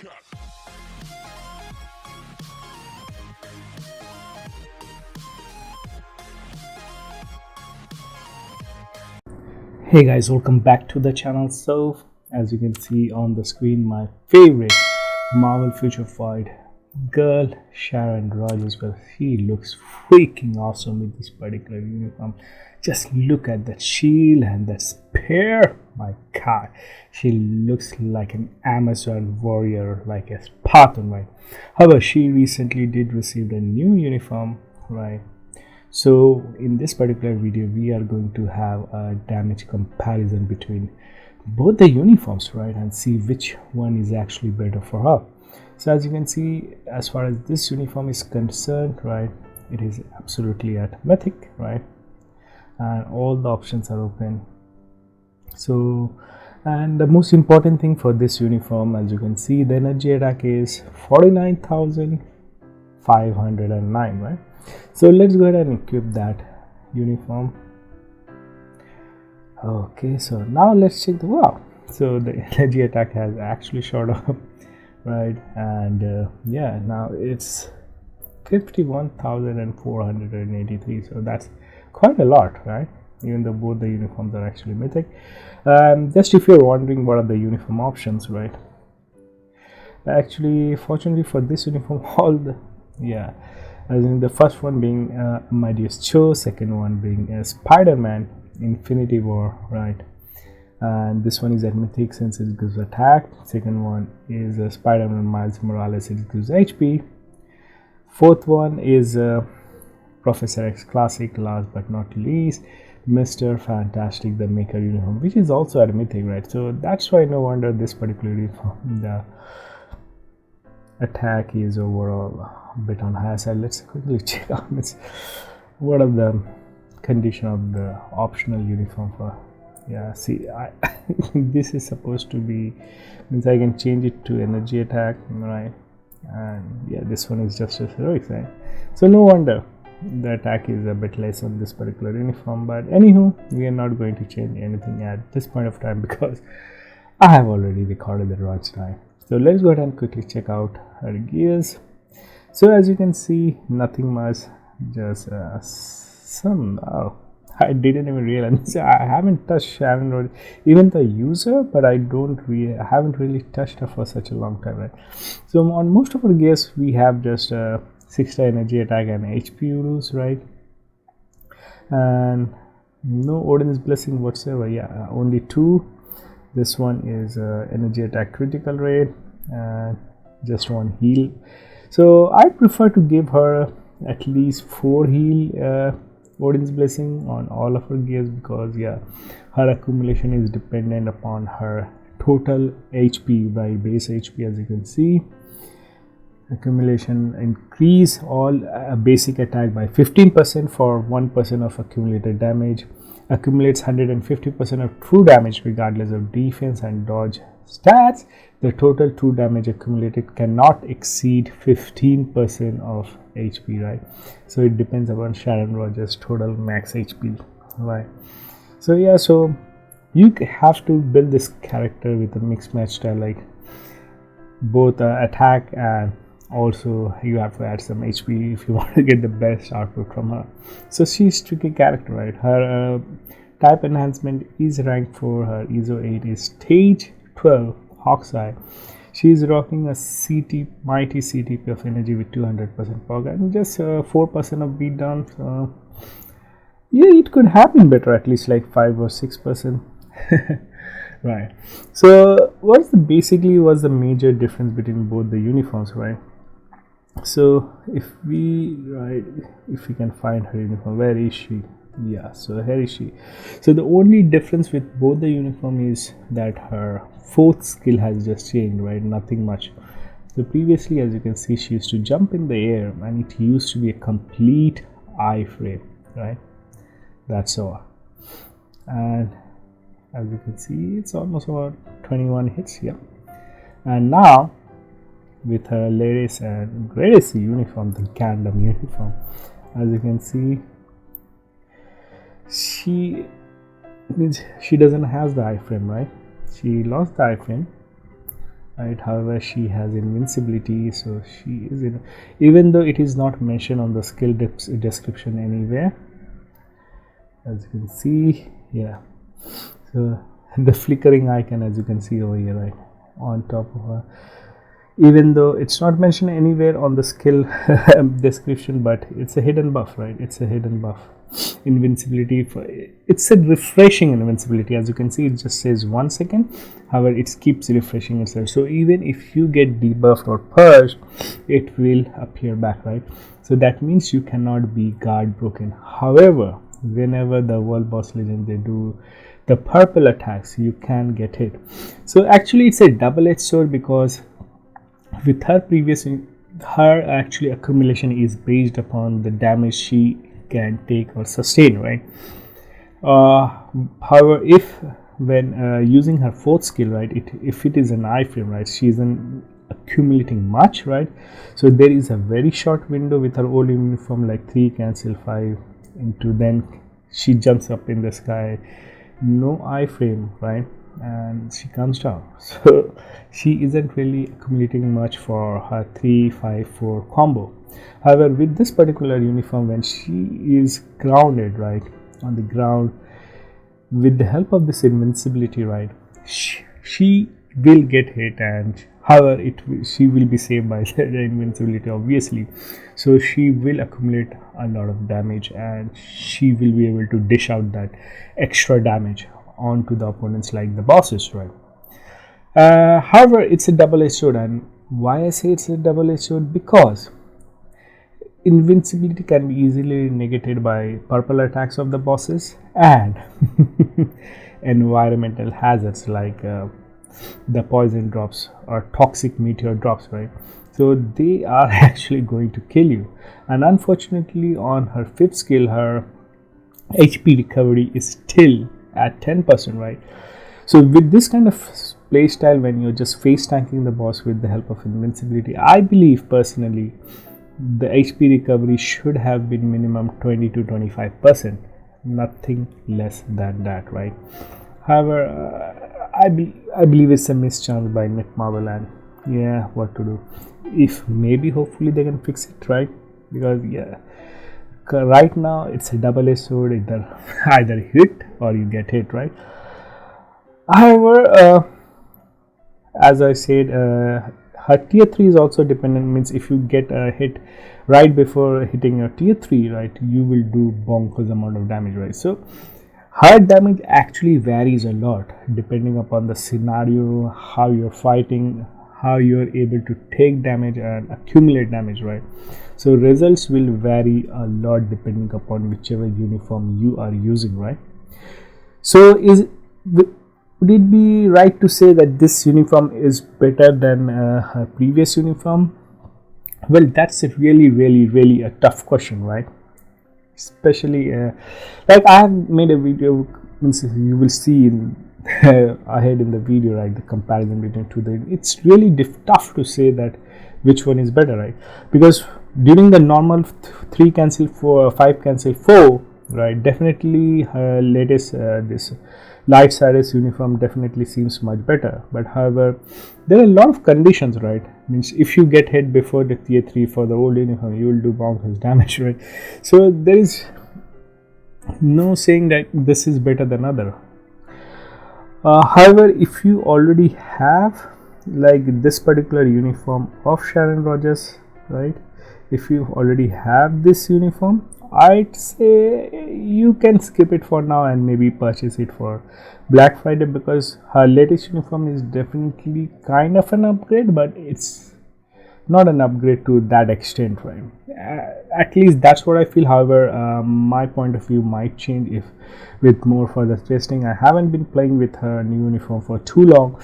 Hey guys, welcome back to the channel. So as you can see on the screen, my favorite Marvel Future Fight girl, Sharon Rogers. Well, she looks freaking awesome with this particular uniform. Just look at that shield and that spear. My god, she looks like an Amazon warrior, like a Spartan, right? However, she recently did receive a new uniform, right? So in this particular video we are going to have a damage comparison between both the uniforms, right, and see which one is actually better for her. So as you can see, as far as this uniform is concerned, right, it is absolutely at mythic, right, and all the options are open. So, and the most important thing for this uniform, as you can see, the energy attack is 49,509, right? So let's go ahead and equip that uniform. Okay, so now let's check the wow. So the energy attack has actually shot up, right? And yeah, now it's 51,483. So that's quite a lot, right? Even though both the uniforms are actually mythic. Just if you're wondering what are the uniform options, right? Actually, fortunately for this uniform, all the as in the first one being Mightiest Cho, second one being Spider-Man Infinity War, right, and this one is at mythic since it gives attack. Second one is Spider-Man Miles Morales, it gives HP. Fourth one is Professor X Classic, last but not least Mr. Fantastic the Maker uniform, which is also at mythic, right? So that's why no wonder this particular uniform, the attack is overall a bit on higher side. Let's quickly check out what are the condition of the optional uniform for. See, this is supposed to be, means I can change it to energy attack, right? And yeah, this one is just a heroic, right? So no wonder the attack is a bit less on this particular uniform. But anywho, we are not going to change anything at this point of time because I have already recorded the launch time. So let's go ahead and quickly check out her gears. So as you can see, nothing much, just some. I didn't even realize. I haven't touched Sharon Rogers, even the user, but I haven't really touched her for such a long time, right? So on most of our gears, we have just 6-star energy attack and HP rules, right? And no Odin's blessing whatsoever. Yeah, only 2. This one is energy attack critical rate and just 1 heal. So I prefer to give her at least 4 heal Odin's blessing on all of her gears because her accumulation is dependent upon her total HP, by base HP. As you can see, accumulation increase all basic attack by 15% for 1% of accumulated damage, accumulates 150% of true damage regardless of defense and dodge stats. The total true damage accumulated cannot exceed 15% of HP, right? So it depends upon Sharon Rogers' total max HP, right? So so you have to build this character with a mixed match style, like both attack and also you have to add some HP if you want to get the best output from her. So she's a tricky character, right? Her type enhancement is ranked 4, her ISO 8 is stage 12 Hawkeye. She is rocking a mighty CTP of energy with 200% power and just 4% of beatdown. So yeah, it could have been better, at least like 5 or 6%. Right. So what's the major difference between both the uniforms, right? So if we can find her uniform, where is she? So here is she. So the only difference with both the uniform is that her 4th skill has just changed, right? Nothing much. So previously, as you can see, she used to jump in the air and it used to be a complete iframe, right? That's all. And as you can see, it's almost about 21 hits here. And now with her latest and greatest uniform, the Gundam uniform, as you can see, she doesn't have the iframe, right? She lost the iframe right? However, she has invincibility, so she is in, even though it is not mentioned on the skill description anywhere, as you can see. Yeah, so the flickering icon, as you can see over here, right on top of her, even though it's not mentioned anywhere on the skill description, but it's a hidden buff, right? It's a hidden buff. Invincibility, it's a refreshing invincibility. As you can see, it just says 1 second. However, it keeps refreshing itself, so even if you get debuffed or purged, it will appear back, right? So that means you cannot be guard broken. However, whenever the world boss legend they do the purple attacks, you can get hit. So actually it's a double-edged sword, because with her her actually accumulation is based upon the damage she can take or sustain, right? However, if when using her fourth skill, right, if it is an iframe, right, she isn't accumulating much, right? So there is a very short window with her old uniform, like 3 cancel 5 into, then she jumps up in the sky, no iframe, right, and she comes down. So she isn't really accumulating much for her 3-5-4 combo. However, with this particular uniform, when she is grounded, right, on the ground, with the help of this invincibility, right, she will get hit, and however she will be saved by the invincibility, obviously. So she will accumulate a lot of damage, and she will be able to dish out that extra damage onto the opponents, like the bosses, right? However, it's a double-edged sword. And why I say it's a double-edged sword? Because invincibility can be easily negated by purple attacks of the bosses and environmental hazards like the poison drops or toxic meteor drops, right? So they are actually going to kill you. And unfortunately, on her 5th skill, her HP recovery is still at 10%, right? So with this kind of playstyle, when you're just face tanking the boss with the help of invincibility, I believe personally the HP recovery should have been minimum 20 to 25%, nothing less than that, right? However, I believe it's a mischance by Nick Marvel, and yeah, what to do? If maybe hopefully they can fix it, right? Because yeah, right now it's a double-edged sword, either hit or you get hit, right? However, as I said, her tier 3 is also dependent, means if you get a hit right before hitting your tier 3, right, you will do bonkers amount of damage, right? So her damage actually varies a lot depending upon the scenario, how you're fighting, how you're able to take damage and accumulate damage, right? So results will vary a lot depending upon whichever uniform you are using, right? So would it be right to say that this uniform is better than her previous uniform? Well, that's a really a tough question, right? Especially like I have made a video, means you will see in ahead in the video, right, the comparison between two. It's really tough to say that which one is better, right? Because during the normal 3 cancel 4, 5 cancel 4, right, definitely her latest this Light Sirius uniform definitely seems much better. But however, there are a lot of conditions, right? Means if you get hit before the tier 3 for the old uniform, you will do bonkers damage, right? So there is no saying that this is better than other. However, if you already have like this particular uniform of Sharon Rogers, right, if you already have this uniform, I'd say you can skip it for now and maybe purchase it for Black Friday, because her latest uniform is definitely kind of an upgrade, but it's not an upgrade to that extent, right? At least that's what I feel. However, my point of view might change if with more further testing. I haven't been playing with her new uniform for too long,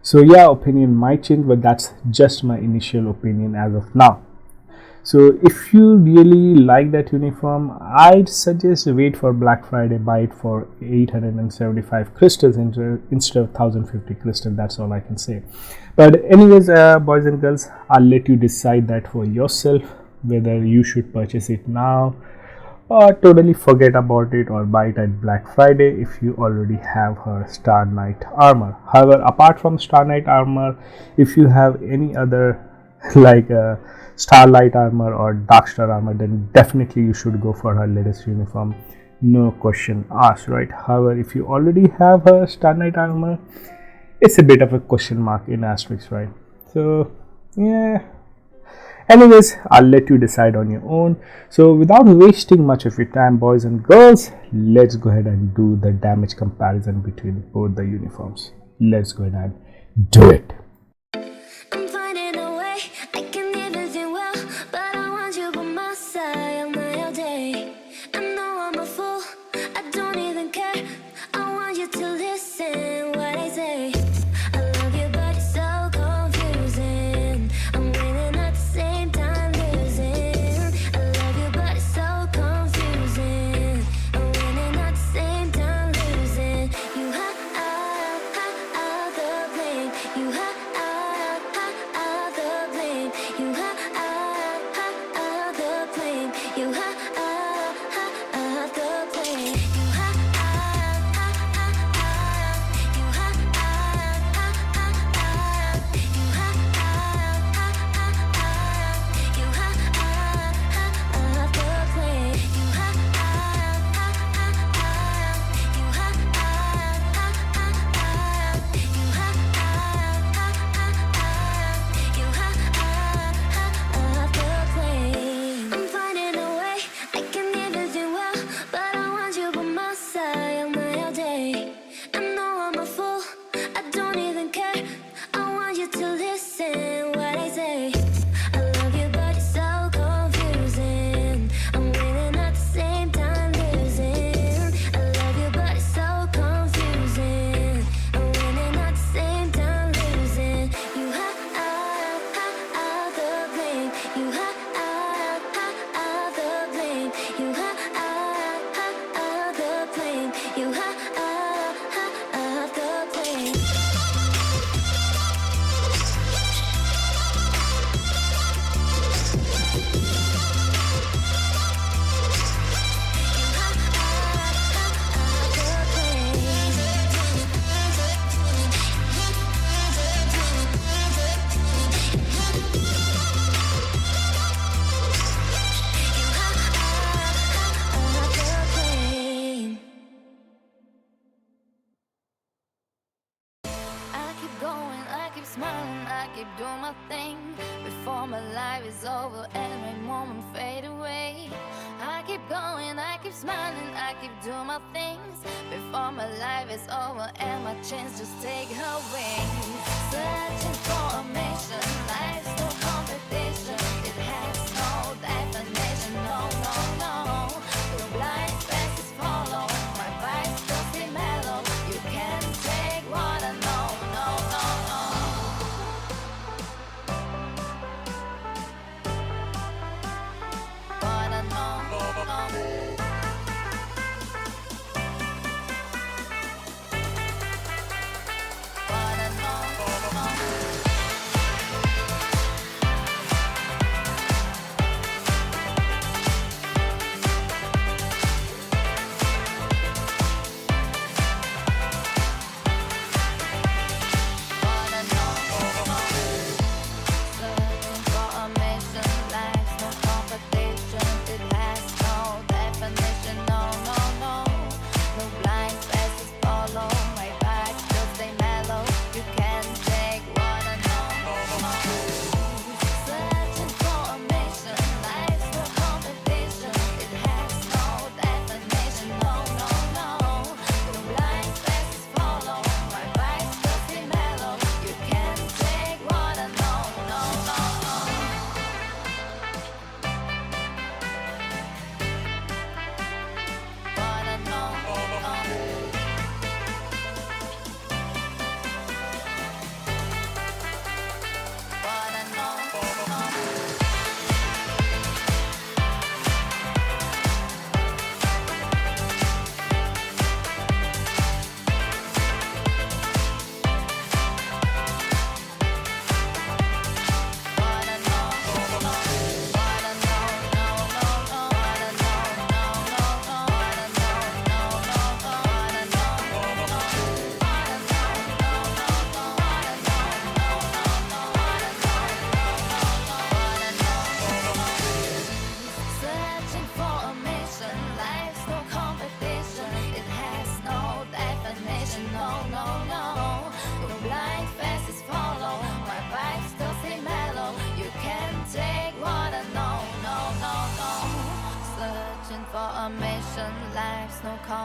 so yeah, opinion might change, but that's just my initial opinion as of now. So if you really like that uniform, I'd suggest wait for Black Friday, buy it for 875 crystals instead of 1050 crystals. That's all I can say. But anyways, boys and girls, I'll let you decide that for yourself, whether you should purchase it now or totally forget about it or buy it at Black Friday if you already have her StarNight Armor. However, apart from StarNight Armor, if you have any other like Starlight Armor or Darkstar Armor, then definitely you should go for her latest uniform, no question asked, right? However, if you already have her StarNight Armor, it's a bit of a question mark in asterisks, right? So yeah, anyways, I'll let you decide on your own. So without wasting much of your time, boys and girls, let's go ahead and do the damage comparison between both the uniforms. Let's go ahead and do it. doing my thing before my life is over and my moment fade away. I keep going, I keep smiling, I keep doing my things before my life is over and my chance just take her wings. Searching for a mission, life's no competition. It has no definition, no, no, no. The blind faces follow, my vibes just stay mellow. You can't take what I know, no, no, no. What I know, no. What I know, no.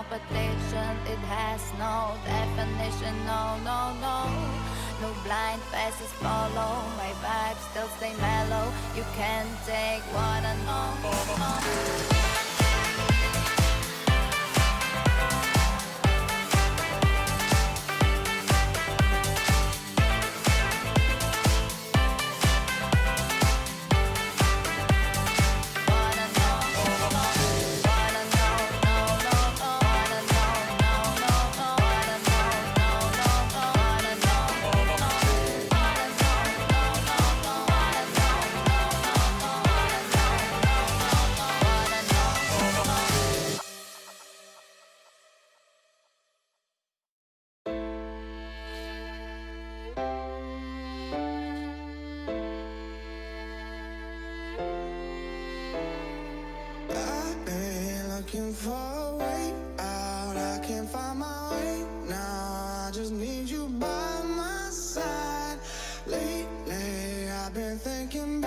competition, it has no definition. No, no, no. No blind faces follow. My vibes still stay mellow. You can't take what I know. Looking for a way out, I can't find my way now. I just need you by my side. Lately, I've been thinking